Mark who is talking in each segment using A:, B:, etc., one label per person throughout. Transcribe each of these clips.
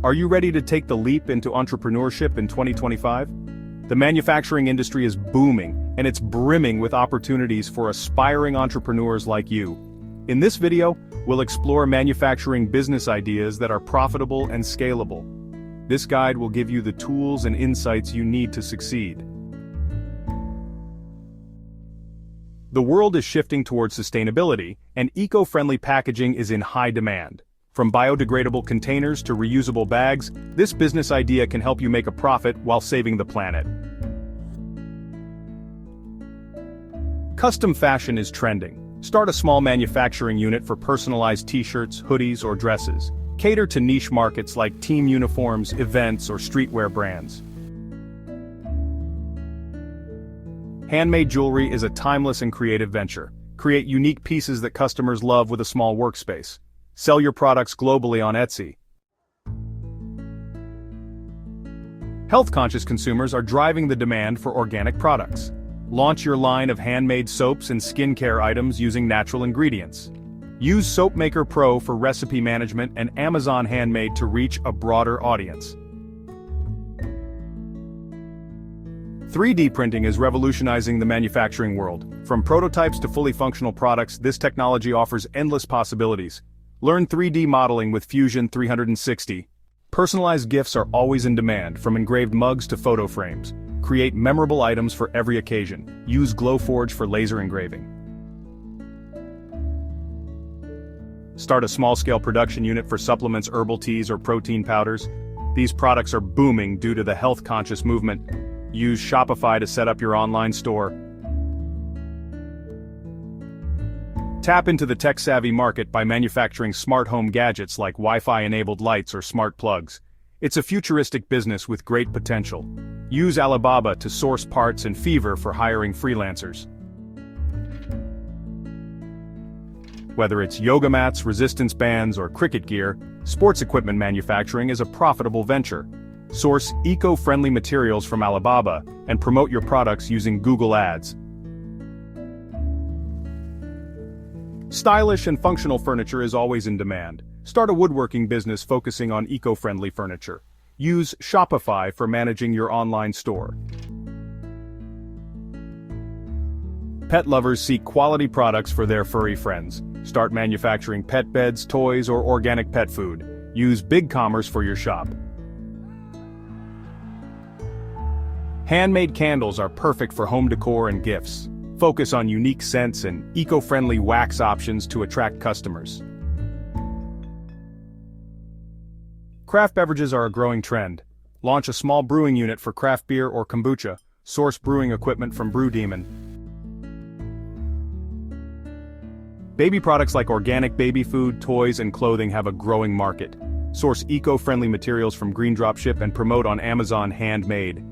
A: Are you ready to take the leap into entrepreneurship in 2025? The manufacturing industry is booming, and it's brimming with opportunities for aspiring entrepreneurs like you. In this video, we'll explore manufacturing business ideas that are profitable and scalable. This guide will give you the tools and insights you need to succeed. The world is shifting towards sustainability, and eco-friendly packaging is in high demand. From biodegradable containers to reusable bags, this business idea can help you make a profit while saving the planet. Custom fashion is trending. Start a small manufacturing unit for personalized t-shirts, hoodies, or dresses. Cater to niche markets like team uniforms, events, or streetwear brands. Handmade jewelry is a timeless and creative venture. Create unique pieces that customers love with a small workspace. Sell your products globally on Etsy. Health-conscious consumers are driving the demand for organic products. Launch your line of handmade soaps and skincare items using natural ingredients. Use SoapMaker Pro for recipe management and Amazon Handmade to reach a broader audience. 3D printing is revolutionizing the manufacturing world. From prototypes to fully functional products, this technology offers endless possibilities. Learn 3D modeling with Fusion 360. Personalized gifts are always in demand, from engraved mugs to photo frames. Create memorable items for every occasion. Use Glowforge for laser engraving. Start a small-scale production unit for supplements, herbal teas, or protein powders. These products are booming due to the health-conscious movement. Use Shopify to set up your online store. Tap into the tech-savvy market by manufacturing smart home gadgets like Wi-Fi-enabled lights or smart plugs. It's a futuristic business with great potential. Use Alibaba to source parts and Fiverr for hiring freelancers. Whether it's yoga mats, resistance bands, or cricket gear, sports equipment manufacturing is a profitable venture. Source eco-friendly materials from Alibaba and promote your products using Google Ads. Stylish and functional furniture is always in demand. Start a woodworking business focusing on eco-friendly furniture. Use Shopify for managing your online store. Pet lovers seek quality products for their furry friends. Start manufacturing pet beds, toys, or organic pet food. Use BigCommerce for your shop. Handmade candles are perfect for home decor and gifts. Focus on unique scents and eco-friendly wax options to attract customers. Craft beverages are a growing trend. Launch a small brewing unit for craft beer or kombucha. Source brewing equipment from Brew Demon. Baby products like organic baby food, toys, and clothing have a growing market. Source eco-friendly materials from Green Dropship and promote on Amazon Handmade.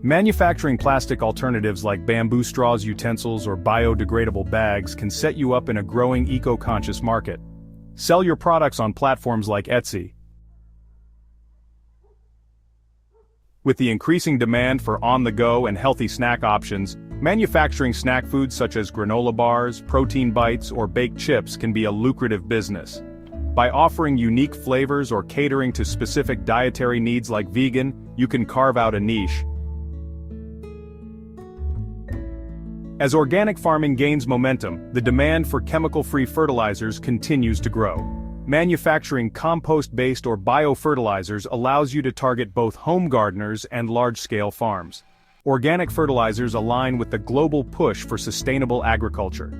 A: Manufacturing plastic alternatives like bamboo straws, utensils, or biodegradable bags can set you up in a growing eco-conscious market. Sell your products on platforms like Etsy. With the increasing demand for on-the-go and healthy snack options, manufacturing snack foods such as granola bars, protein bites, or baked chips can be a lucrative business. By offering unique flavors or catering to specific dietary needs like vegan, you can carve out a niche. As organic farming gains momentum, the demand for chemical-free fertilizers continues to grow. Manufacturing compost-based or biofertilizers allows you to target both home gardeners and large-scale farms. Organic fertilizers align with the global push for sustainable agriculture.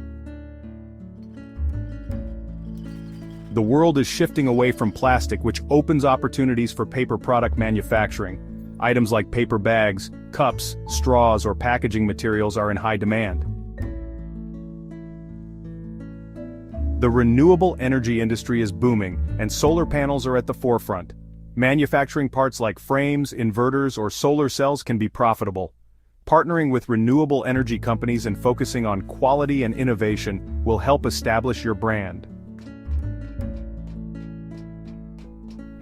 A: The world is shifting away from plastic, which opens opportunities for paper product manufacturing. Items like paper bags, cups, straws, or packaging materials are in high demand. The renewable energy industry is booming, and solar panels are at the forefront. Manufacturing parts like frames, inverters, or solar cells can be profitable. Partnering with renewable energy companies and focusing on quality and innovation will help establish your brand.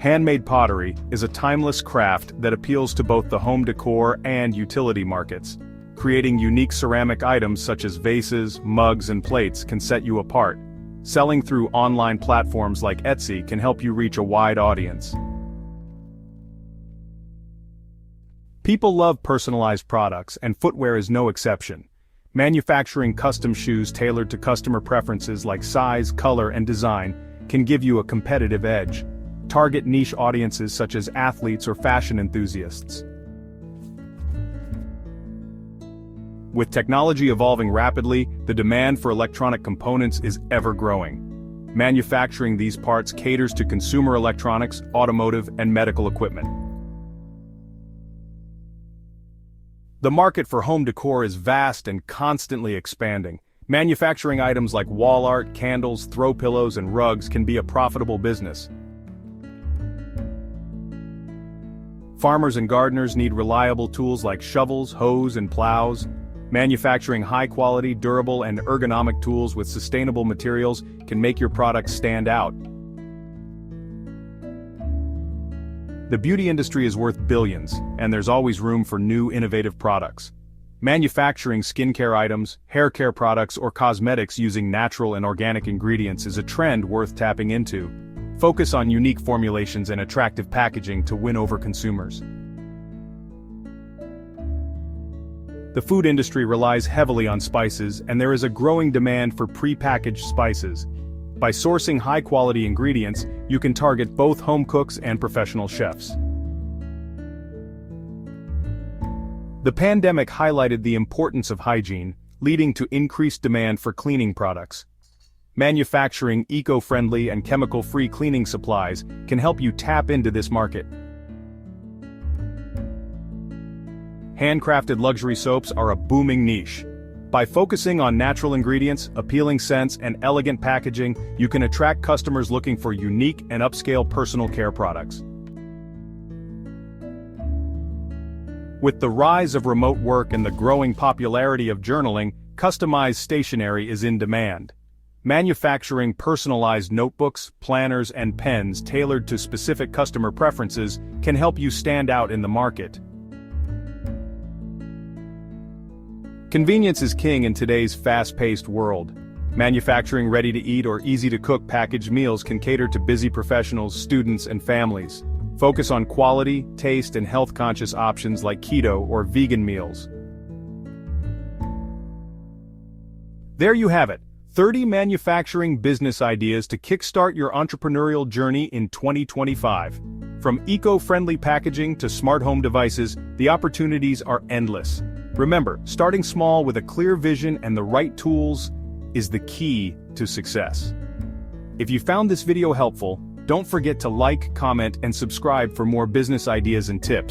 A: Handmade pottery is a timeless craft that appeals to both the home decor and utility markets. Creating unique ceramic items such as vases, mugs, and plates can set you apart. Selling through online platforms like Etsy can help you reach a wide audience. People love personalized products, and footwear is no exception. Manufacturing custom shoes tailored to customer preferences like size, color, and design can give you a competitive edge. Target niche audiences such as athletes or fashion enthusiasts. With technology evolving rapidly, the demand for electronic components is ever growing. Manufacturing these parts caters to consumer electronics, automotive, and medical equipment. The market for home decor is vast and constantly expanding. Manufacturing items like wall art, candles, throw pillows, and rugs can be a profitable business. Farmers and gardeners need reliable tools like shovels, hoes, and plows. Manufacturing high-quality, durable, and ergonomic tools with sustainable materials can make your products stand out. The beauty industry is worth billions, and there's always room for new innovative products. Manufacturing skincare items, hair care products, or cosmetics using natural and organic ingredients is a trend worth tapping into. Focus on unique formulations and attractive packaging to win over consumers. The food industry relies heavily on spices, and there is a growing demand for pre-packaged spices. By sourcing high-quality ingredients, you can target both home cooks and professional chefs. The pandemic highlighted the importance of hygiene, leading to increased demand for cleaning products. Manufacturing eco-friendly and chemical-free cleaning supplies can help you tap into this market. Handcrafted luxury soaps are a booming niche. By focusing on natural ingredients, appealing scents, and elegant packaging, you can attract customers looking for unique and upscale personal care products. With the rise of remote work and the growing popularity of journaling, customized stationery is in demand. Manufacturing personalized notebooks, planners, and pens tailored to specific customer preferences can help you stand out in the market. Convenience is king in today's fast-paced world. Manufacturing ready-to-eat or easy-to-cook packaged meals can cater to busy professionals, students, and families. Focus on quality, taste, and health-conscious options like keto or vegan meals. There you have it, 30 manufacturing business ideas to kickstart your entrepreneurial journey in 2025. From eco-friendly packaging to smart home devices, the opportunities are endless. Remember, starting small with a clear vision and the right tools is the key to success. If you found this video helpful, don't forget to like, comment, and subscribe for more business ideas and tips.